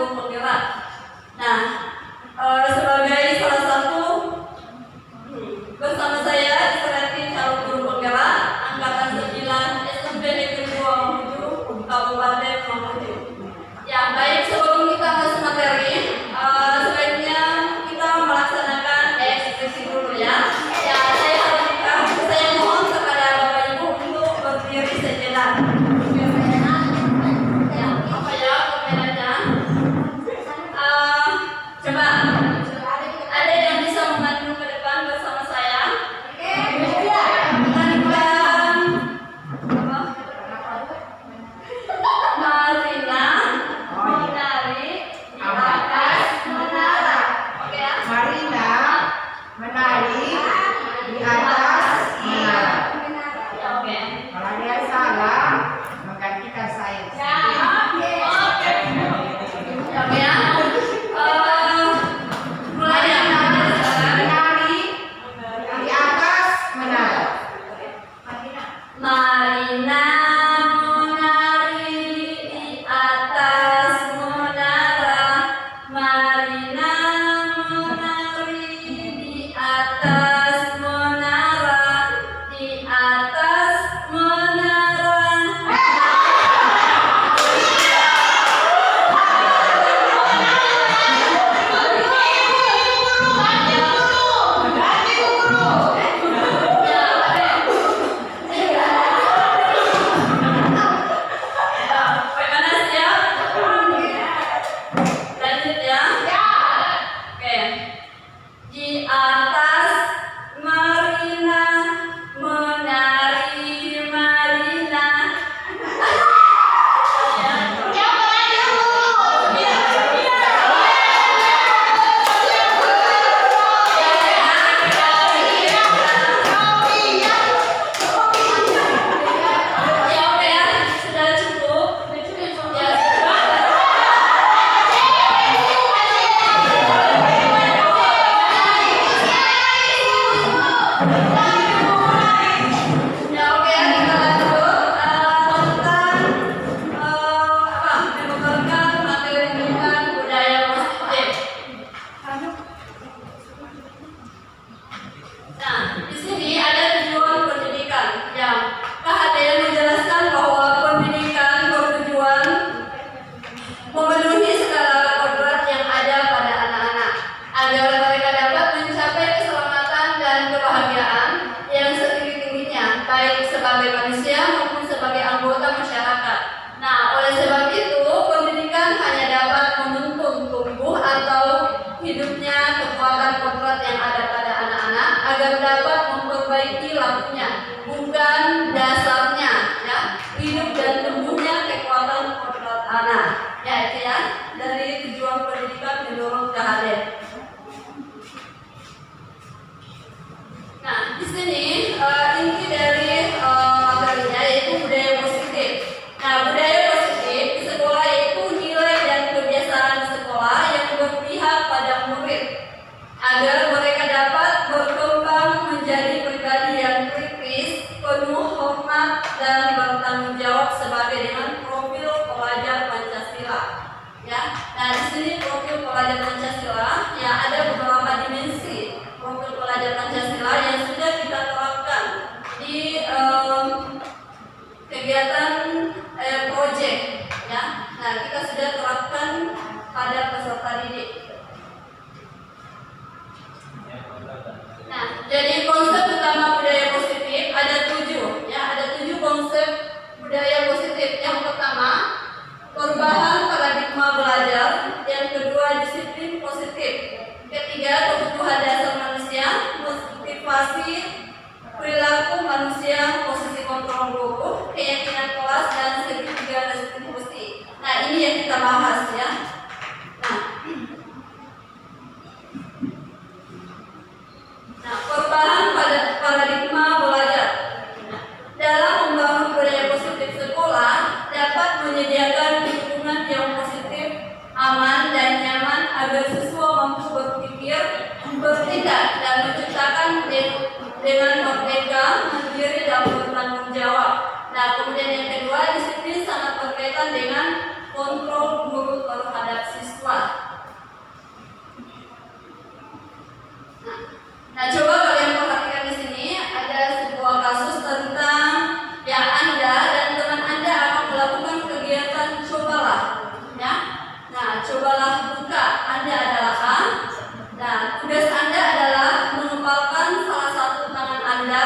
guru penggerak. Nah, sebagai salah satu bersama saya diseratin calon guru penggerak angkatan 9 SMP Negeri 27 Kabupaten Mamuju. Ya, baik, sebelum kita masuk materi, sebaiknya kita melaksanakan ekspresi dulu ya. Ya, saya mohon kepada Bapak Ibu untuk berdiri sejenak. Ya, apa ya komentarnya? Coba ada yang bisa memandu ke depan bersama saya? Marina menari di atas menara. Oke ya? Marina menari di atas menara. Oke. Kalau dia salah, menggantikan saya. Oke ya. Mulai ya. Menari di atas menara. Marina menari di atas menara. Marina menari di atas menara. Di atas menara. Bagaimana siap? Lanjut ya. Oke. Di atas Marina menari Marina. Ya oke ya, sudah cukup. Ya, ya oke ya, kita lanjut tentang mengembangkan materi pendidikan budaya positif. Nah, di sini ada tujuan pendidikan yang KHD menjelaskan bahwa pendidikan bertujuan memenuhi segala kodrat yang ada pada anak-anak agar mereka dapat mencapai keselamatan dan kebahagiaan yang setinggi-tingginya baik sebagai manusia maupun sebagai anggota masyarakat. Nah, oleh sebab itu pendidikan hanya dapat menuntun tumbuh atau hidupnya kekuatan kodrat yang ada pada anak-anak agar dapat memperbaiki lakunya, bukan dasarnya ya, hidup dan tumbuhnya kekuatan kodrat anak. Ya, itu ya dari tujuan pendidikan menurut KHD. Nah, di sini inti dari materinya yaitu budaya positif. Nah, budaya positif di sekolah yaitu nilai dan kebiasaan di sekolah yang berpihak pada murid agar mereka dapat berkembang menjadi pribadi yang kritis, penuh hormat dan bertanggung jawab sebagai dengan profil pelajar Pancasila. Ya, nah di sini profil pelajar Pancasila ya ada beberapa dimensi profil pelajar Pancasila yang sudah kita terapkan di kegiatan project ya. Nah, kita sudah terapkan pada peserta didik. Nah, jadi konsep utama budaya positif ada 7 ya, ada 7 konsep budaya positif. Yang pertama, perubahan paradigma belajar. Yang kedua, disiplin positif. Ketiga, kebutuhan dasar manusia, motivasi perilaku manusia, posisi kontrol guru, keyakinan kelas, dan segitiga restitusi. Nah, ini yang kita bahas ya. Nah, perubahan pada paradigma belajar. Dalam membangun budaya positif sekolah dapat menyediakan lingkungan yang positif, aman dan nyaman agar siswa mampu berpikir, bertindak dan menciptakan dengan merdeka, mandiri dan bertanggung jawab. Nah, kemudian yang kedua, disiplin sangat berkaitan dengan kontrol guru terhadap siswa. cobalah buka. Anda adalah A. Nah, tugas Anda adalah mengepalkan salah satu tangan Anda.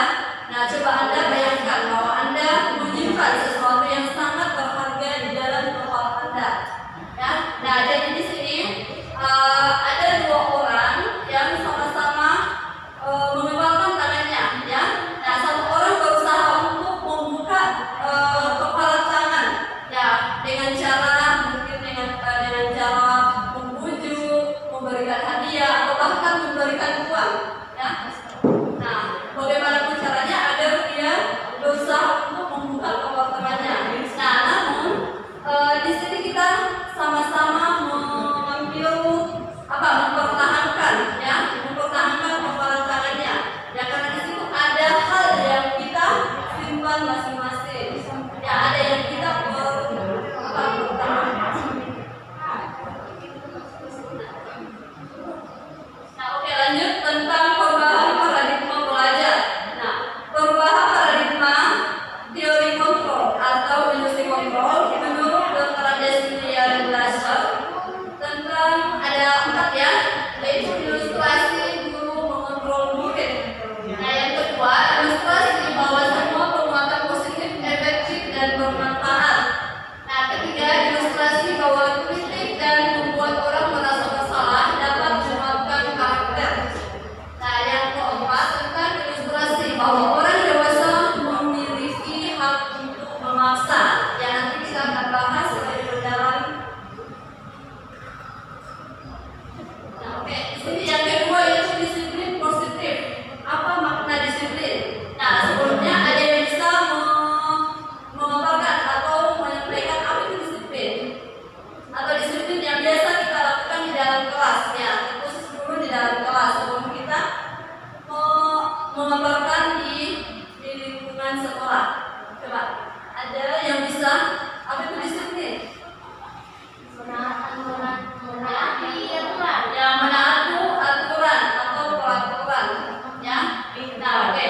Nah, coba Anda bayangkan bahwa Anda menyimpan sesuatu yang sangat berharga di dalam kepala Anda. Ya, nah jadi di sini ada dua orang yang sama-sama mengepalkan tangannya. Ya, nah satu orang berusaha untuk membuka kepala tangan. Ya, dengan cara mungkin dengan cara membujuk, memberikan hadiah atau bahkan memberikan uang. Ya, nah bagaimanapun caranya agar dia berusaha untuk membuka kepala tangannya. Nah, namun di sini kita sama-sama mempertahankan kepala tangannya. Ya, karena di situ ada hal yang kita simpan masing-masing. Ya, ada yang kita Nah, oke, lanjut tentang perubahan paradigma belajar. Nah, perubahan paradigma teori kontrol atau industri kontrol menurut Dr. Desmilian Glasser tentang ada 4 ya, yaitu ilustrasi guru mengontrol murid. Nah, yang kedua, ilustrasi bahwa semua penguatan positif, efektif dan bermanfaat. Nah, ketiga, ilustrasi bahwa kritik dan membuat orang merasa bersalah dapat menguatkan karakter. Nah, yang keempat, tentang ilustrasi bahwa orang dewasa memiliki hak untuk memaksa. Ya, nanti kita akan bahas lebih mendalam. Nah, oke, di sini yang kedua yaitu disiplin positif. Apa makna disiplin? Nah, sebelumnya ada yang bisa memaparkan atau menyampaikan apa itu disiplin, atau disiplin yang biasa kita lakukan di dalam kelas. Ya, khusus dulu di dalam kelas sebelum kita memaparkan di lingkungan sekolah. Coba, ada yang bisa apa itu disiplin? Ya, menaati aturan atau peraturan. Ya, nah oke.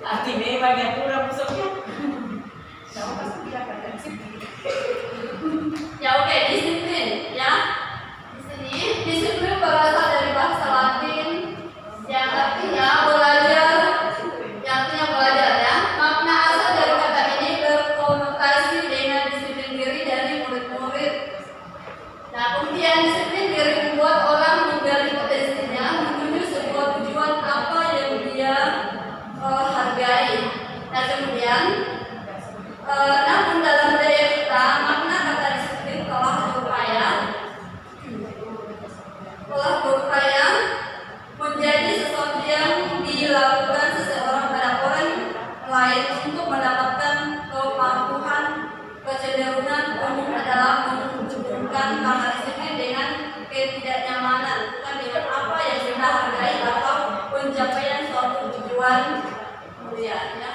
Artinya bagi aturan musuhnya. Ya oke, disiplin. Ya, di sini disiplin berasal dari bahasa Latin yang artinya belajar. Yang artinya belajar ya. Makna asal dari kata ini berkonotasi dengan disiplin diri dari murid-murid. Nah, kemudian disiplin diri membuat orang menggali potensinya menuju sebuah tujuan apa yang dia hargai. Nah, kemudian namun dalam budaya kita makna kata disiplin telah berupaya menjadi sesuatu yang dilakukan seseorang pada orang lain untuk mendapatkan kepatuhan. Kecenderungan umum adalah menghubungkan kata disiplin dengan ketidaknyamanan, bukan dengan apa yang kita hargai atau pencapaian suatu tujuan mulia. Ya.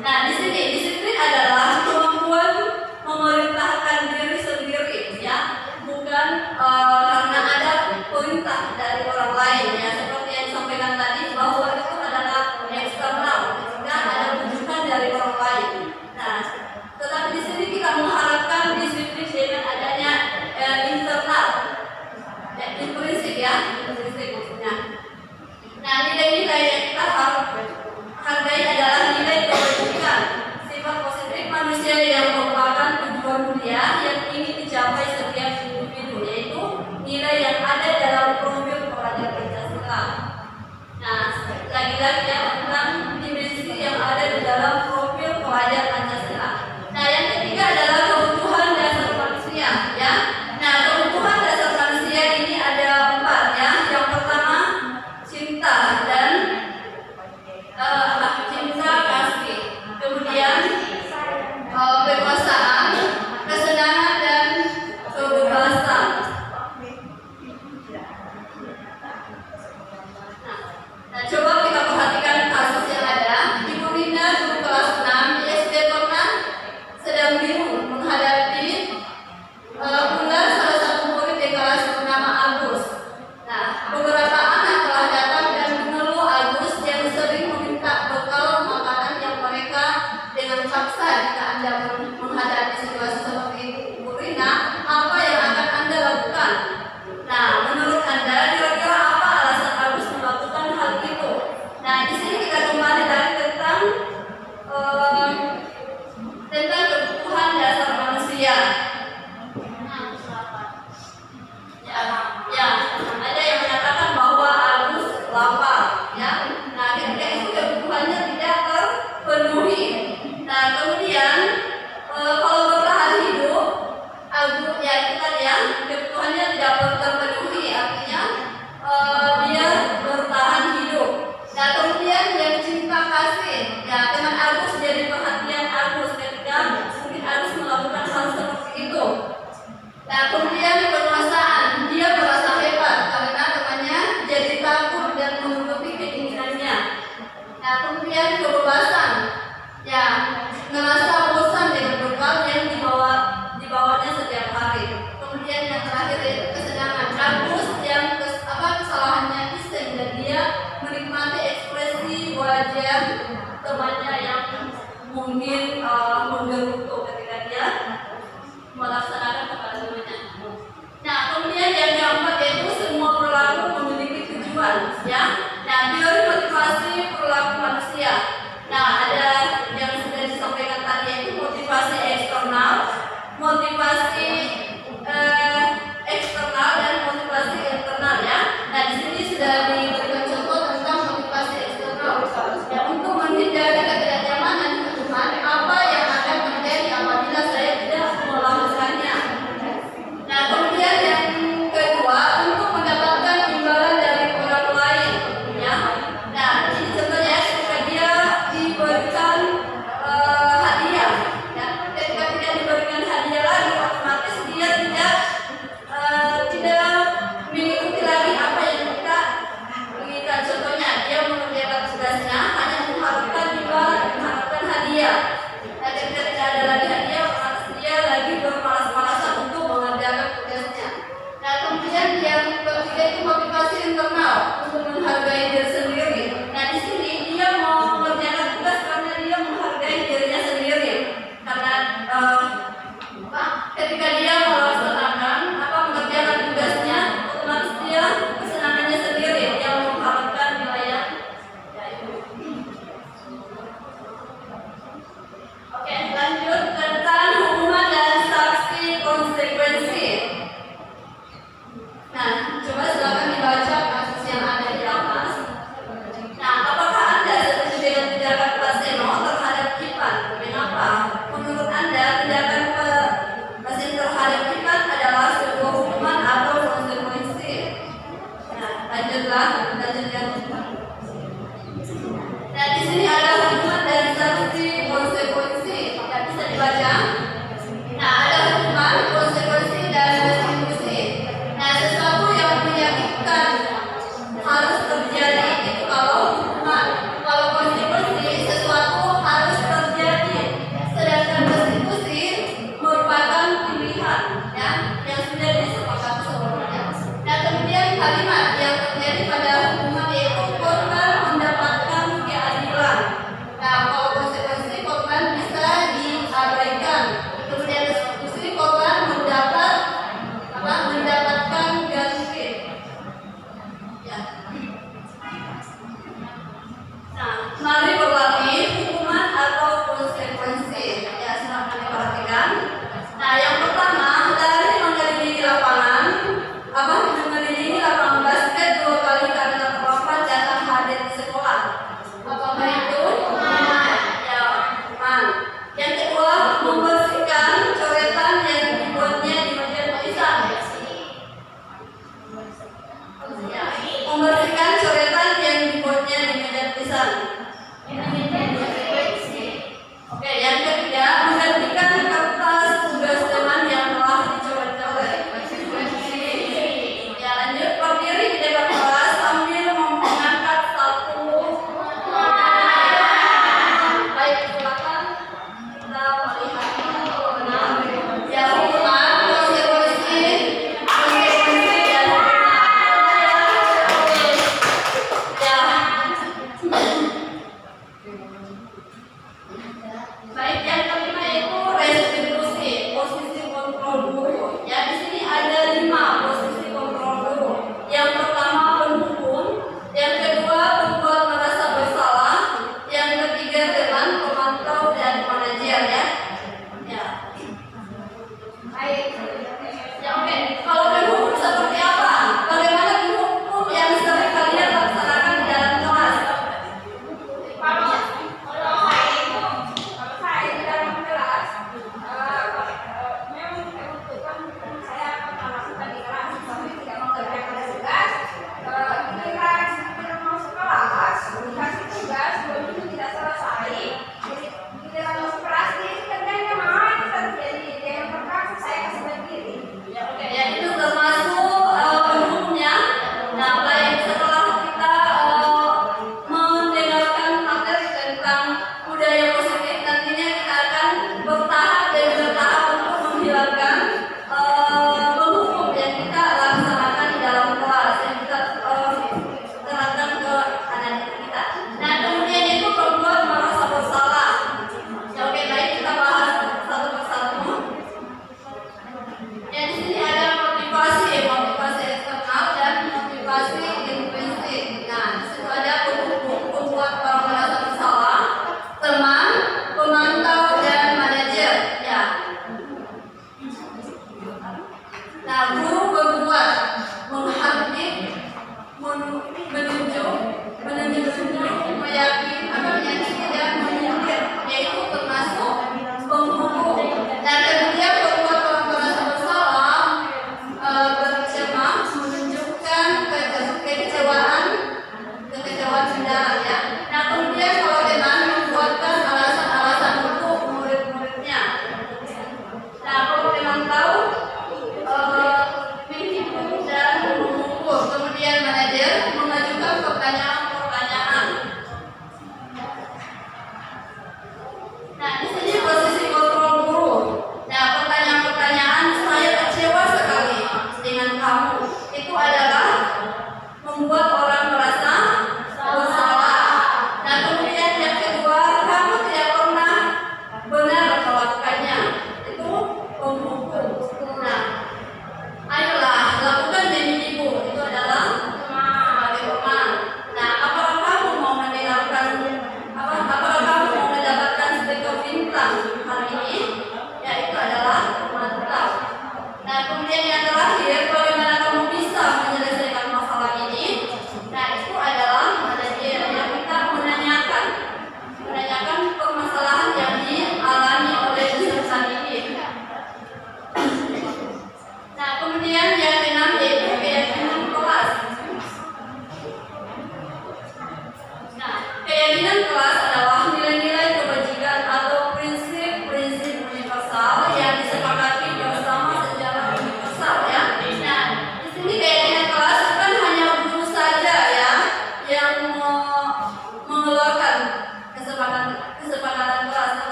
Nah, di sini disiplin adalah kemampuan memerintahkan diri sendiri, ya, bukan karena ada perintah dari orang lain, ya, seperti yang disampaikan tadi bahwa itu adalah eksternal, ketika ada rujukan dari orang lain. Nah, tetapi di sini kita mengharapkan disiplin dengan adanya internal, intrinsik, ya, intrinsik maksudnya. Nah, nilai-nilai yang kita hargai adalah nilai kebajikan, sifat positif manusia yang merupakan tujuan mulia yang ingin dicapai setiap individu, yaitu nilai yang ada dalam profil pelajar Pancasila. Nah, lagi-lagi ya, tentang dimensi yang ada di dalam profil pelajar Pancasila. Nah, yang ketiga adalah kebutuhan dasar manusia, ya. Nah, kebutuhan dasar manusia ini ada 4, ya. Yang pertama, cinta dan cinta kasih. Kemudian kekuasaan, kesenangan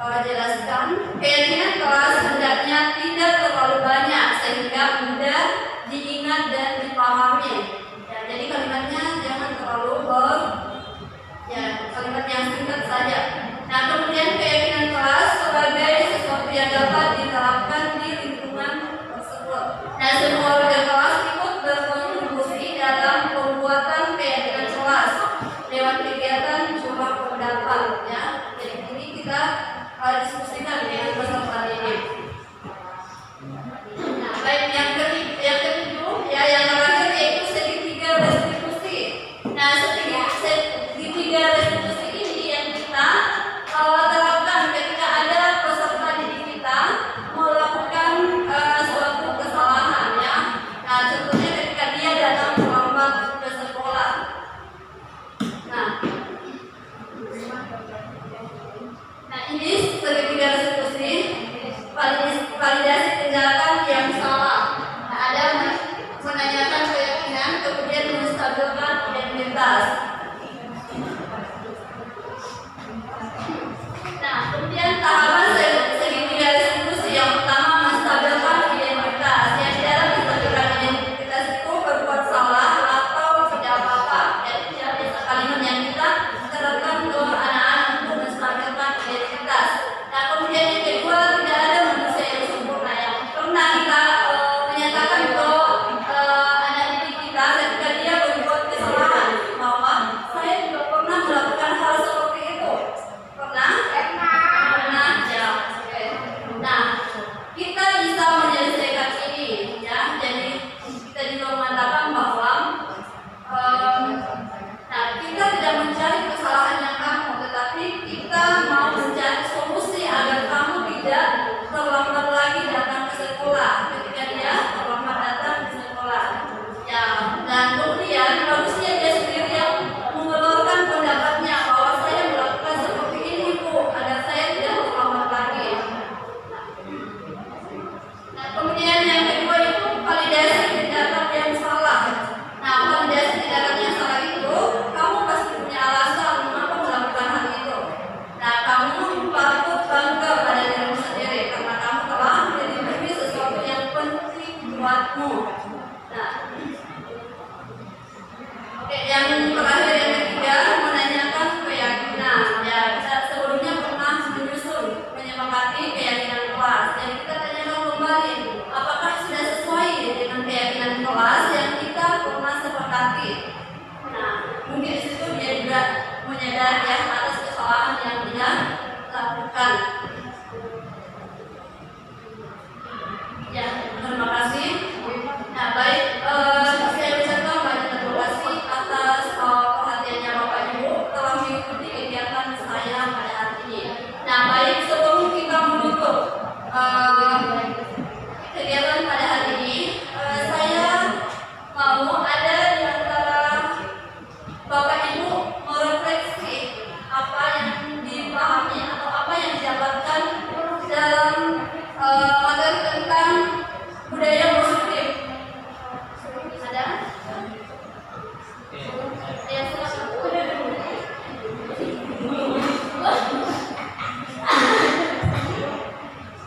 jelaskan keyakinan kelas hendaknya tidak terlalu banyak sehingga mudah diingat dan dipahami. Ya, jadi kalimatnya jangan terlalu kalimat yang singkat saja. Nah, kemudian keyakinan kelas sebagai sesuatu yang dapat diterapkan di lingkungan tersebut. Nah, semua warga kelas ikut berkontribusi dalam pembuatan keyakinan kelas lewat kegiatan curah pendapat. Ya, jadi ini kita diskusikan dengan peserta ini. Nah, baik yang ketujuh, ya yang terakhir yaitu segitiga restitusi. Nah, segitiga restitusi ini yang kita terapkan ketika ada peserta didik kita melakukan suatu kesalahan, ya. Nah, contohnya ketika dia datang terlambat ke sekolah. Nah, ini segitiga restitusi validasi tindakan yang salah. Nah, ada menanyakan keyakinan, kemudian menstabilkan identitas. Nah, kemudian tahapan segitiga restitusi yang pertama menstabilkan identitas. Yang di dalam menstabilkan identitas itu berbuat salah atau tidak apa-apa. Jadi biasa kalimat yang kita terapkan ke anak-anak untuk menstabilkan identitas. Nah, kemudian yang kedua, tidak ada manusia yang sempurna. Yang pernah kita menyatakan ke anak didik kita ketika dia berbuat kesalahan bahwa saya juga pernah melakukan hal seperti itu. Pernah? Ya. Oke. Nah, kita bisa menyelesaikan ini, ya. Jadi kita juga mengatakan bahwa kita tidak mencari kesalahan yang kamu, tetapi kita mau mencari solusi agar kamu tidak terlambat lagi datang ke sekolah ketika dia terlambat datang ke sekolah. Ya, dan kemudian harusnya dia sendiri yang mengeluarkan pendapatnya bahwa saya melakukan seperti ini Bu, agar saya tidak terlambat lagi. Nah, kemudian yang kedua itu validasi tindakan yang salah. Nah, validasi tindakan yang salah itu kamu pasti punya alasan mengapa melakukan hal itu. Nah, kamu patut bangga pada dirimu sendiri karena kamu telah melindungi sesuatu yang penting buatmu. Nah, oke, yang terakhir yang ketiga menanyakan keyakinan. Ya, kita sebelumnya pernah menyepakati keyakinan kelas. Jadi kita tanyakan kembali, apakah sudah sesuai dengan keyakinan kelas yang kita pernah sepakati. Nah, mungkin di situ dia juga menyadari ya atas kesalahan yang dia lakukan. Ya, terima kasih. Nah, baik, saya ucapkan banyak terima kasih atas perhatiannya Bapak Ibu telah mengikuti kegiatan saya pada hari ini. Nah, baik, sebelum kita menutup kegiatan pada hari ini, saya mau ada di antara Bapak Ibu merefleksi apa yang dipahami atau apa yang didapatkan dalam materi tentang budaya positif. Ada? Ya, silakan.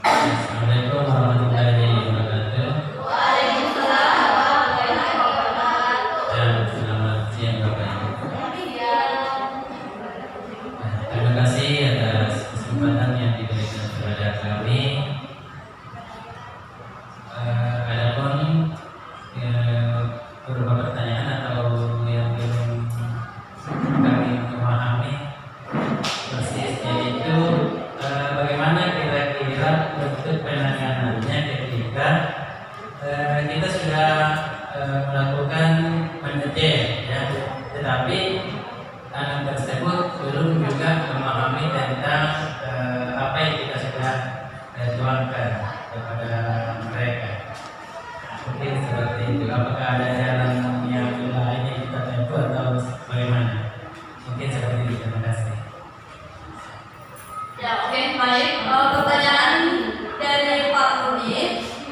Assalamualaikum warahmatullahi wabarakatuh. Waalaikumsalam warahmatullahi wabarakatuh. Dan selamat siang Bapak Ibu. Terima kasih atas kesempatan yang diberikan kepada kami. Adapun beberapa pertanyaan atau yang belum kami memahami persisnya itu bagaimana kira-kira bentuk penanganannya ketika kita sudah melakukan manajer, ya, tetapi anak tersebut belum juga memahami tentang apa yang kita sudah tuangkan kepada mereka. Mungkin seperti itu. Apakah ada jalan yang lain yang kita tempuh atau bagaimana? Mungkin seperti itu. Terima kasih. Ya, oke, baik. Pertanyaan dari Pak Rudi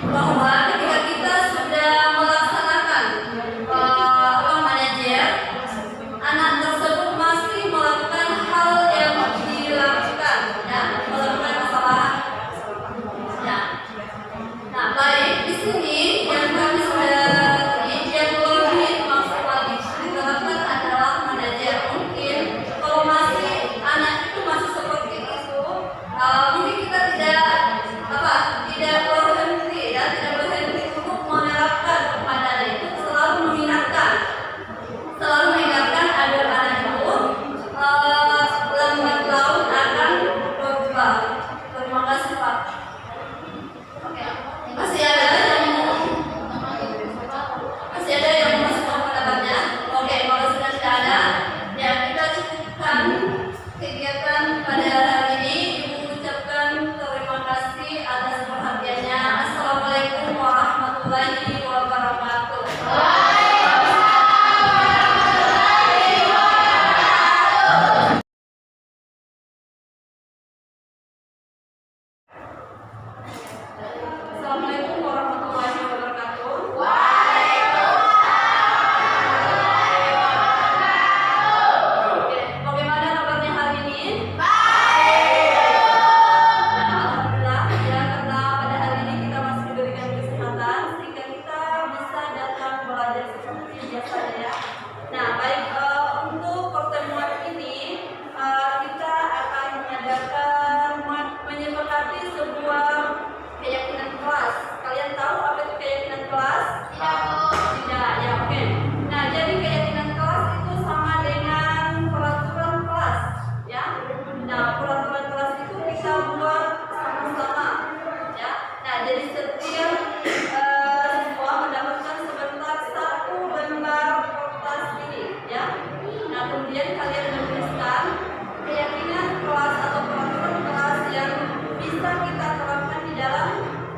bahwa ketika kita sudah melaksanakan manajer, anak tersebut masih melakukan hal yang dilakukan, ya, melakukan Pak. Terima kasih Pak. Oke. Masih ada yang mau masukkan pendapatnya? Oke, kalau sudah tidak ada, ya kita cukupkan kegiatan pada hari ini. Ibu ucapkan terima kasih atas perhatiannya. Assalamualaikum warahmatullahi wabarakatuh. Assalamualaikum warahmatullahi wabarakatuh. Oke, bagaimana kabarnya hari ini? Alhamdulillah, ya, karena pada hari ini kita masih diberikan kesehatan sehingga kita bisa datang belajar seperti biasanya ya. Nah, baik, untuk pertemuan ini kita akan mengadakan menyepakati sebuah keyakinan kelas. Kalian tahu apa itu keyakinan kelas? Tidak, ya oke. Nah, jadi keyakinan kelas itu sama dengan peraturan kelas, ya. Nah, peraturan kelas itu kita buat sama-sama, ya. Nah, jadi setiap siswa mendapatkan sebentar satu lembar kertas ini, ya. Nah, kemudian kalian menuliskan keyakinan kelas atau peraturan kelas yang bisa kita terapkan di dalam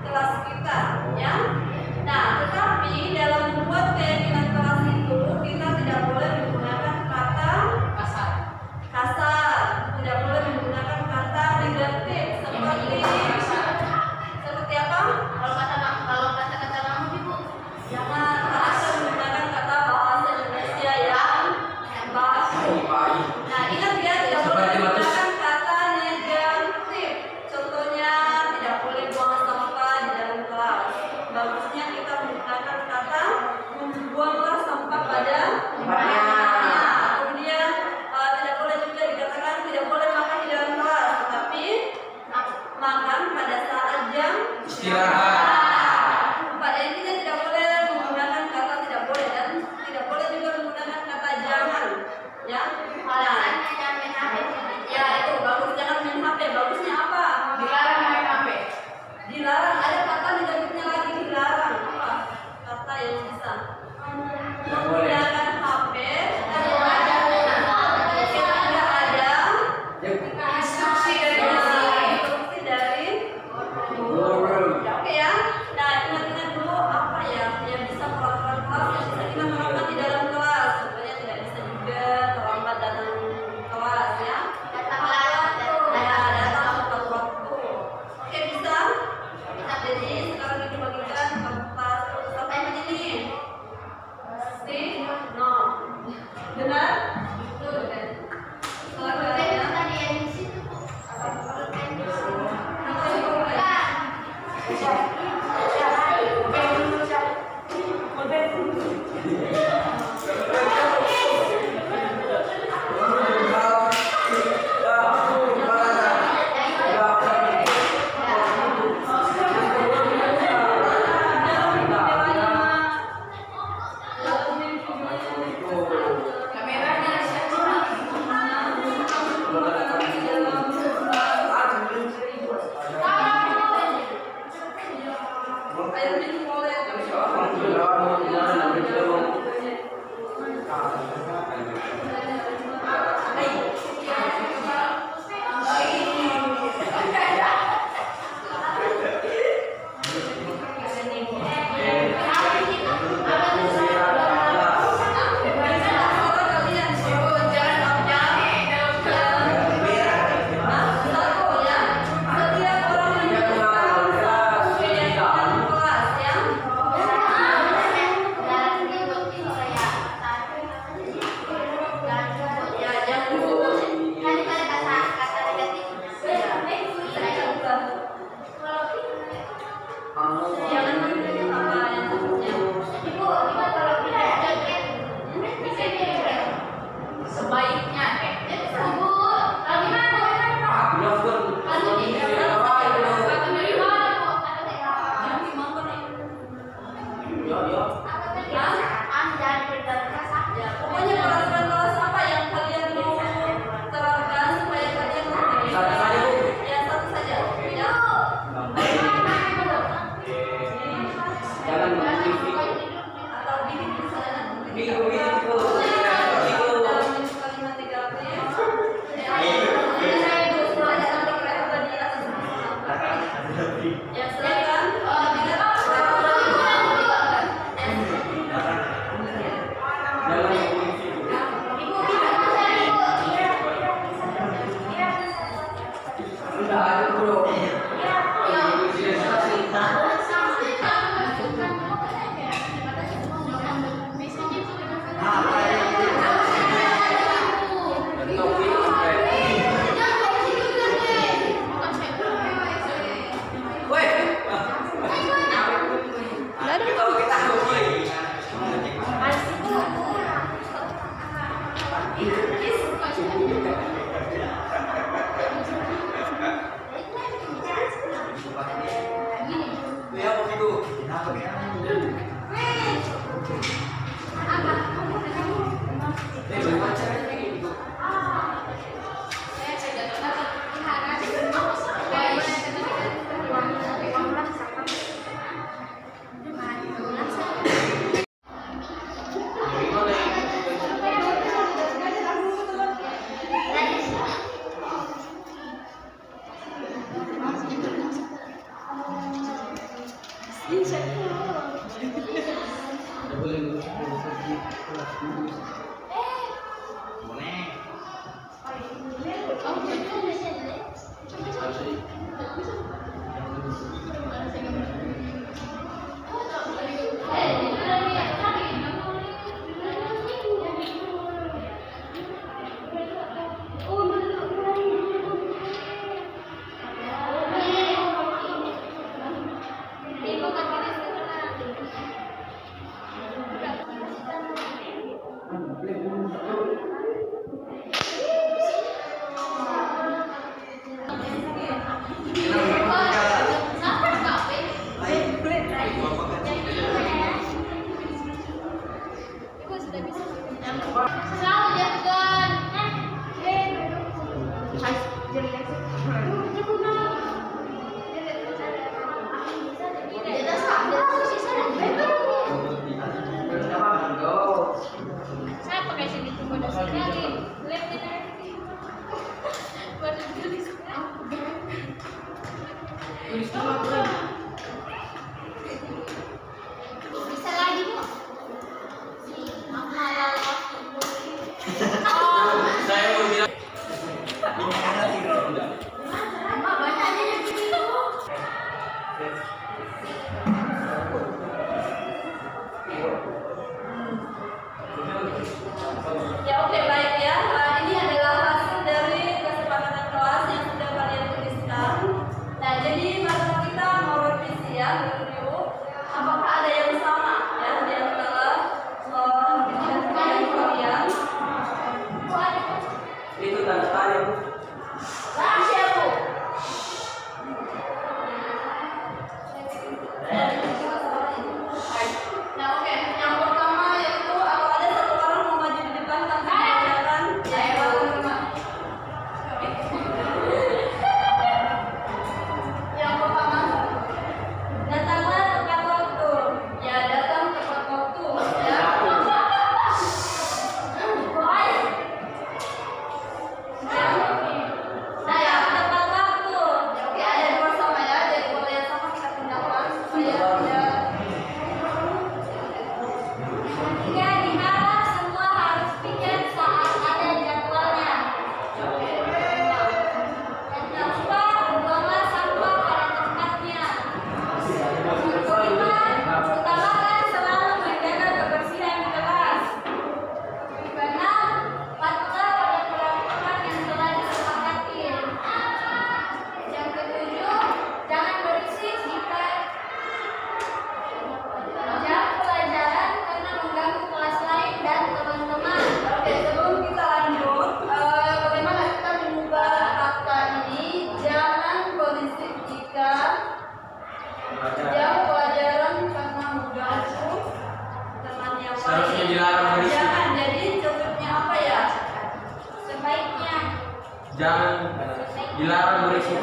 kelas kita, ya. Nah, tetapi dalam membuat keyakinan kelas itu kita tidak boleh menggunakan kata kasar, tidak boleh menggunakan kata negatif seperti apa? Kalau kata-kata kamu ibu, jangan asal menggunakan kata bahasa Indonesia yang baku. Nah, ingat ya, tidak boleh menggunakan kata negatif. Contohnya, tidak boleh buang sampah di dalam kelas. Bagusnya kita menggunakan kata membuanglah sampah pada tempatnya. Kemudian tidak boleh juga dikatakan tidak boleh makan di dalam kelas, tetapi makan pada saat jam istirahat. Pada intinya tidak boleh menggunakan kata tidak boleh dan tidak boleh juga menggunakan kata jangan, ya. Nah, ya itu bagus, jangan main HP. Bagusnya apa? Dilarang. Ada kata negatifnya lagi, dilarang. Apa kata yang bisa menggunakan HP ketika ada instruksi dari guru, ya, oke ya. Ya silakan. Ya oke baik ya. Ini adalah hasil dari kesepakatan kelas yang sudah kalian tuliskan. Nah jadi mata kita mau revisi ya, review. Apakah ada yang sama ya di antara kalian? Itu tanda tanya Bu. Rahasia Bu. Nah oke, yang pertama yaitu kalau ada satu orang mau maju di depan tanpa dibacakan, ya yang pertama, datanglah tepat waktu. Ya datang tepat waktu. Ya. Nah ya tepat waktu. Ya, oke ada dua sama ya, jadi kalau yang sama kita pindahkan supaya tidak. Ketiga, diharap semua harus piket saat ada jadwalnya. Yang keempat, buanglah sampah pada tempatnya. Yang kelima, utamakan selalu menjaga kebersihan kelas. Yang keenam, patuhlah pada peraturan yang telah disepakati. Yang ketujuh, jangan berisik jika jam pelajaran karena mengganggu kelas lain dan teman-teman. Oke, sebelum kita lanjut, bagaimana kita mengubah kata ini? Jangan berisik jika jam pelajaran karena mengganggu teman yang lain. Seharusnya dilarang berisik. Jangan. Jadi cocoknya apa ya? Sebaiknya Jangan dilarang berisik.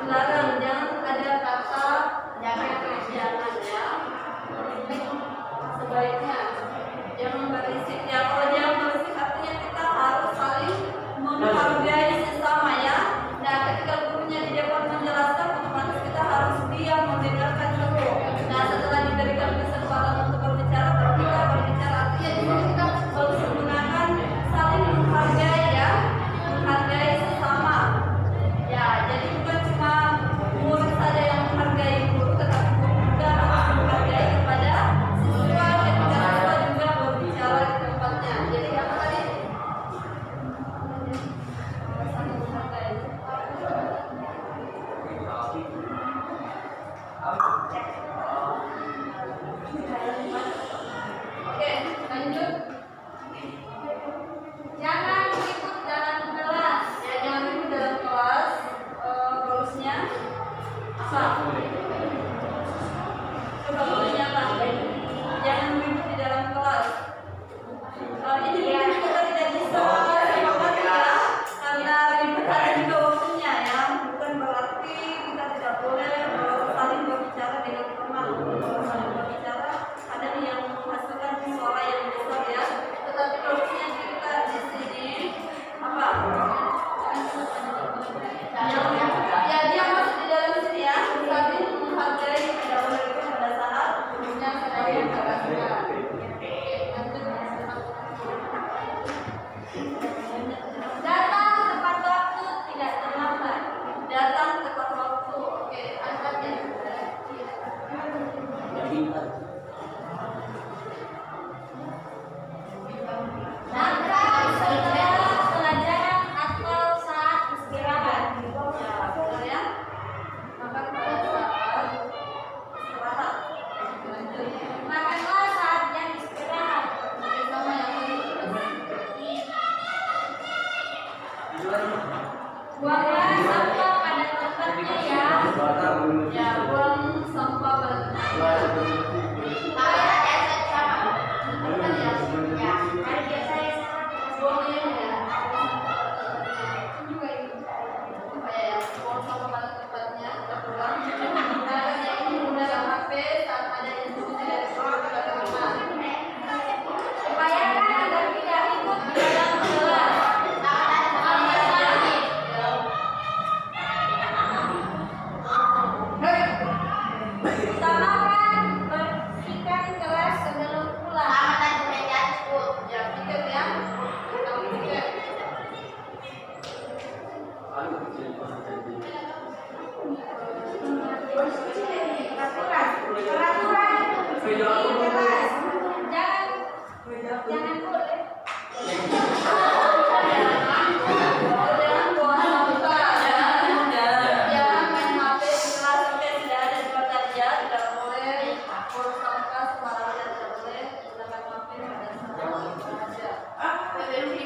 dilarang. Jangan ada kata jangan ya. Sebaiknya jangan berisik ya. Kalau jangan berisik artinya kita harus saling menghargai sesama ya. Nah ketika gurunya di depan menjelaskan otomatis kita harus Coba bolehnya apa? Jangan ribut di dalam kelas. Ini kita tidak bisa semangat ya, karena ribut ada juga waktunya ya. Bukan berarti kita tidak boleh saling berbicara dengan teman. Kalau saling berbicara, ada yang menghasilkan suara yang besar ya. Tetapi kalau kita di sini apa? Ya dia masuk di dalam sini ya. Saling menghargai pendahuluan itu pada saat gurunya sedang menjelaskan. Datang tepat waktu, tidak terlambat. Datang tepat waktu. Oke, angkat ya. Datang setelah pelajaran atau saat istirahat. Ya, betul ya. Maka pada saat istirahat. Lanjut. Makanlah saat jam istirahat. Sama yang ini. Buanglah sampah pada tempatnya ya. Ya, buang sampah pada tempatnya. Buangnya ya. Buang sampah pada tempatnya. Kita buang. Nah, yang ini menggunakan HP saat ada instruksi dari guru kepada teman. Upayakan agar tidak ikut di dalam kelas. Utamakan bersihkan kelas sebelum pulang. Ya, pikir ya. Kamu pikir. Peraturan di kelas. Jangan boleh. Jangan buang sampah ya. Jangan main HP di kelas sampai tidak ada jembatan ya. Tidak boleh buang sampah sembarangan dan tidak boleh menggunakan HP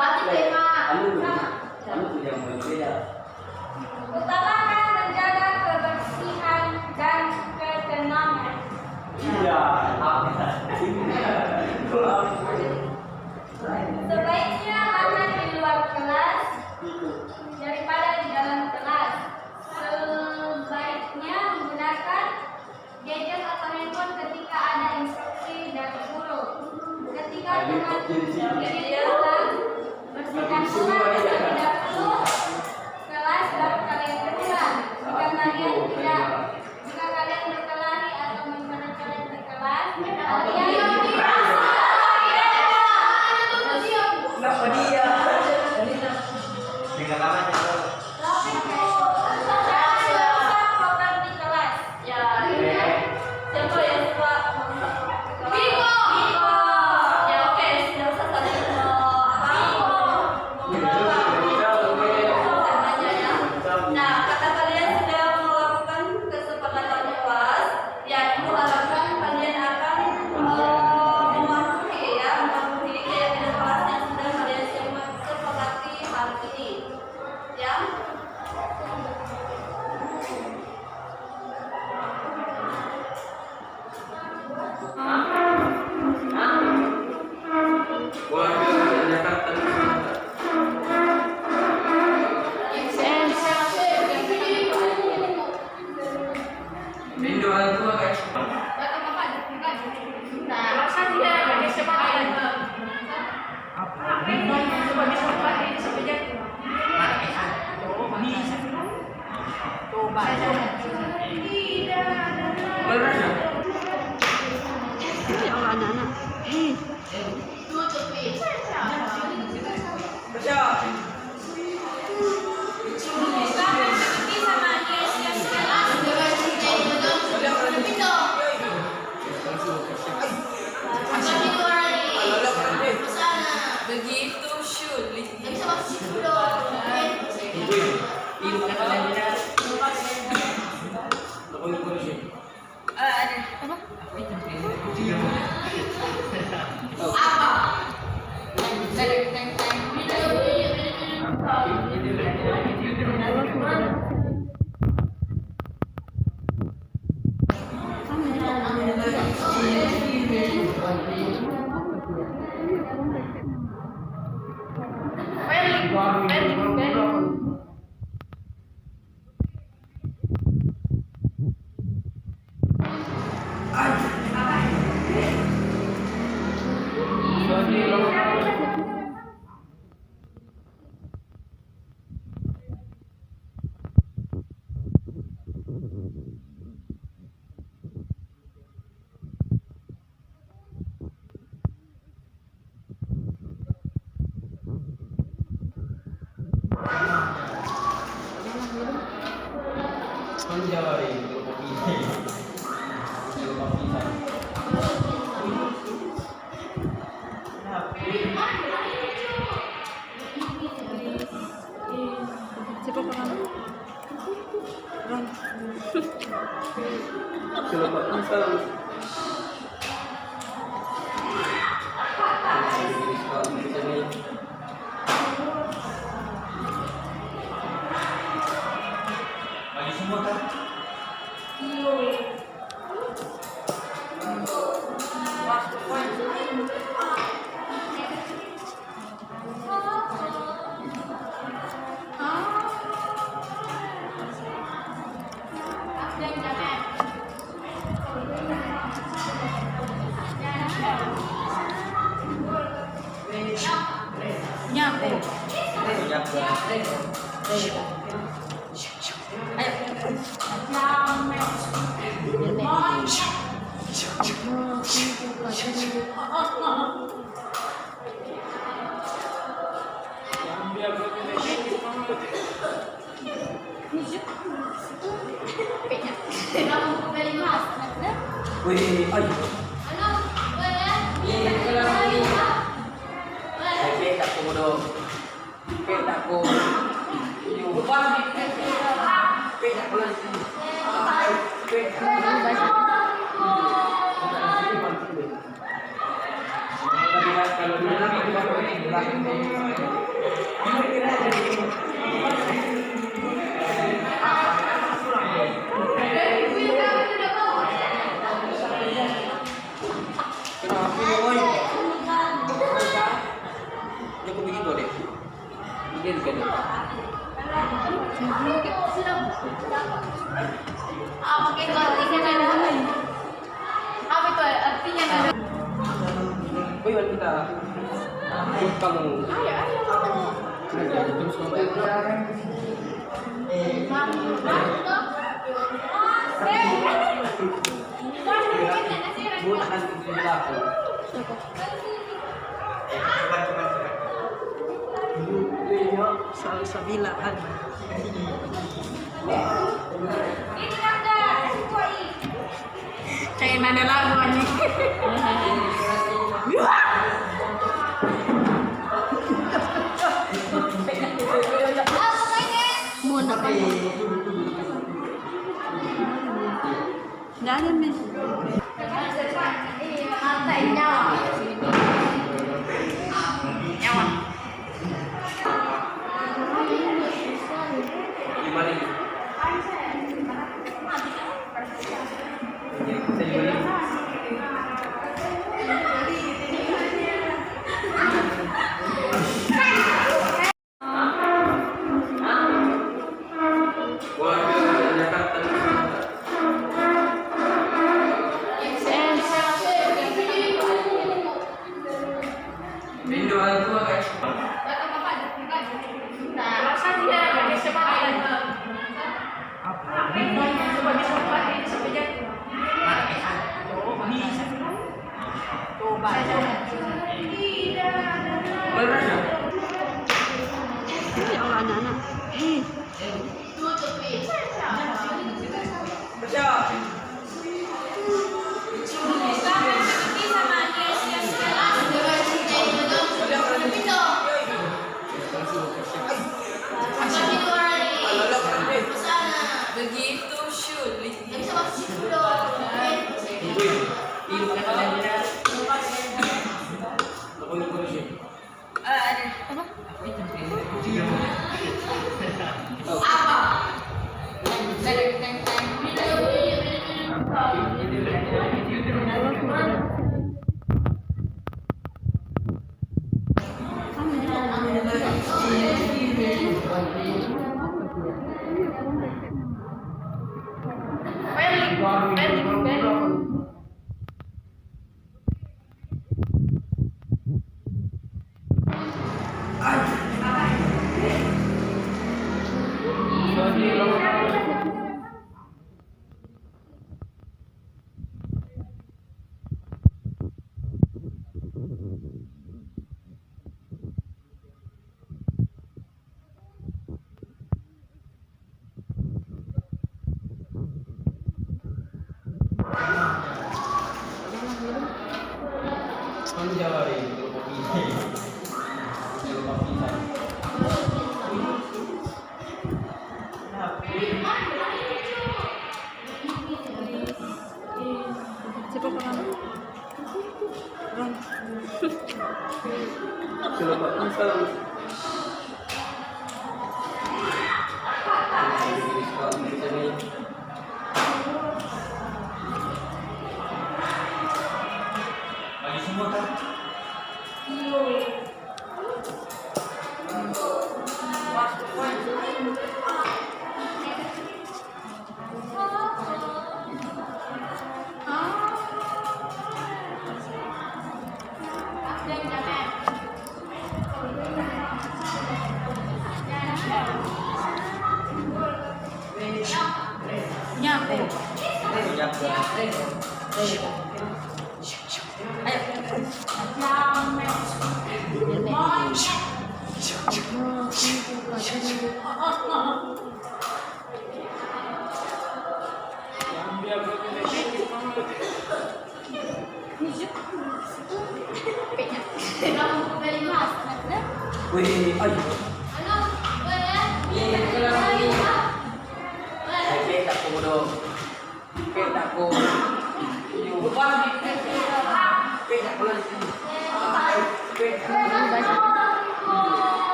pada saat belajar. Utamakan menjaga kebersihan dan ketenangan. Sebaiknya makan di luar kelas daripada di dalam kelas. Sebaiknya menggunakan gadget atau handphone ketika ada instruksi dari guru. Ketika teman berjalan, bersihkan rumah jika tidak perlu kelas baru kalian berjalan. Jika kalian berkelahi atau mencari di kelas, kalian begitu sulit. Kan Jawa deh, kalau kopi. Kalau kopi saya. Kalau kopi saya. Bagi semua kan? Wih, ayo. Peta ko mo do. Peta ko. Bukan. Peta ko lang. Kenapa boy? Dia kok begitu deh. Dia kan. Apa itu artinya? Boy, wala kita. Buat kamu. Terus buat kan kita aku. Sa bilaan. Kayak nada lagu aja. Muna pa. Dahil may Gimana ini? Kita gimana? Wah, Jakarta. Indo orang tua guys. ya Allah anak-anak. Begitu sulit. Bagi semua kan? Wih, ayo. Tak ko dong. Tak ko. Bukan. Tak ko lang.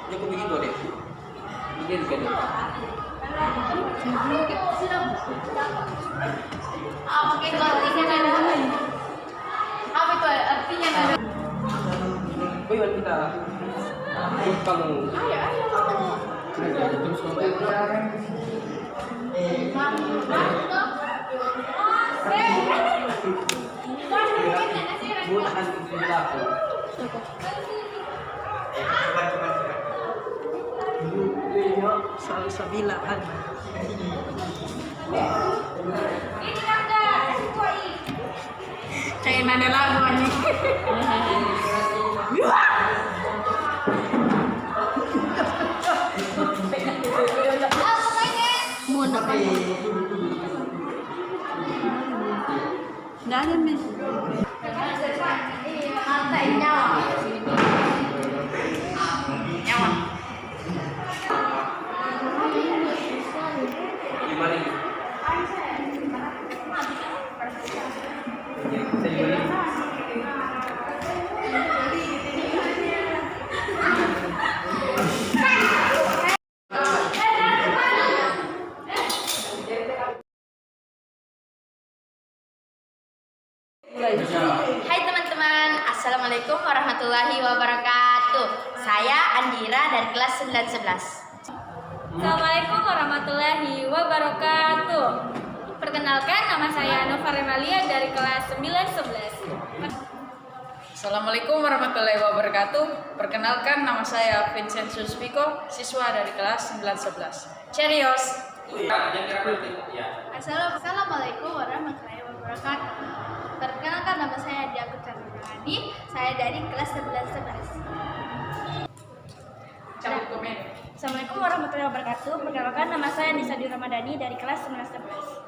Dia begitu deh. Begini kan. Oke, kalau ini apa itu artinya? Bagaimana kita? Kamu. Terus bukan perilaku. Sabilaan. Kayak nada lagu anjing. Nggak ada men. Gimana ini? Hai teman-teman, Assalamualaikum warahmatullahi wabarakatuh. Saya Andira dari kelas 911. Assalamualaikum warahmatullahi wabarakatuh. Perkenalkan, nama saya Nova Renalia dari kelas 911. Assalamualaikum warahmatullahi wabarakatuh. Perkenalkan, nama saya Vincent Suspiko, siswa dari kelas 911. Cheerios. Assalamualaikum warahmatullahi wabarakatuh. Perkenalkan, nama saya Diaku Chandrawani, saya dari kelas 1111. Cabut komen. Assalamualaikum warahmatullahi wabarakatuh. Perkenalkan, nama saya Nisa Dwi Ramadhani dari kelas 911.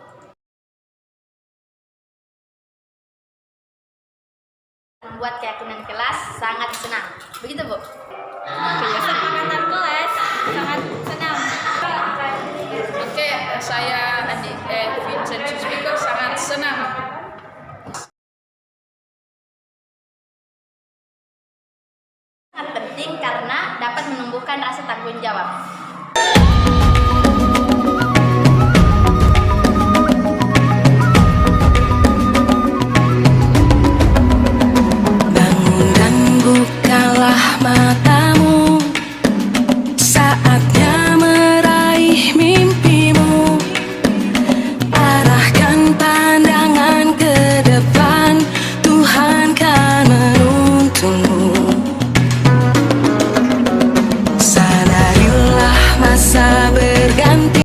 Membuat keyakinan kelas sangat senang. Begitu, Bu? Kesepakatan kelas sangat senang. Oke, saya Vincent Suspiko sangat senang. Sangat penting karena dapat menumbuhkan rasa tanggung jawab.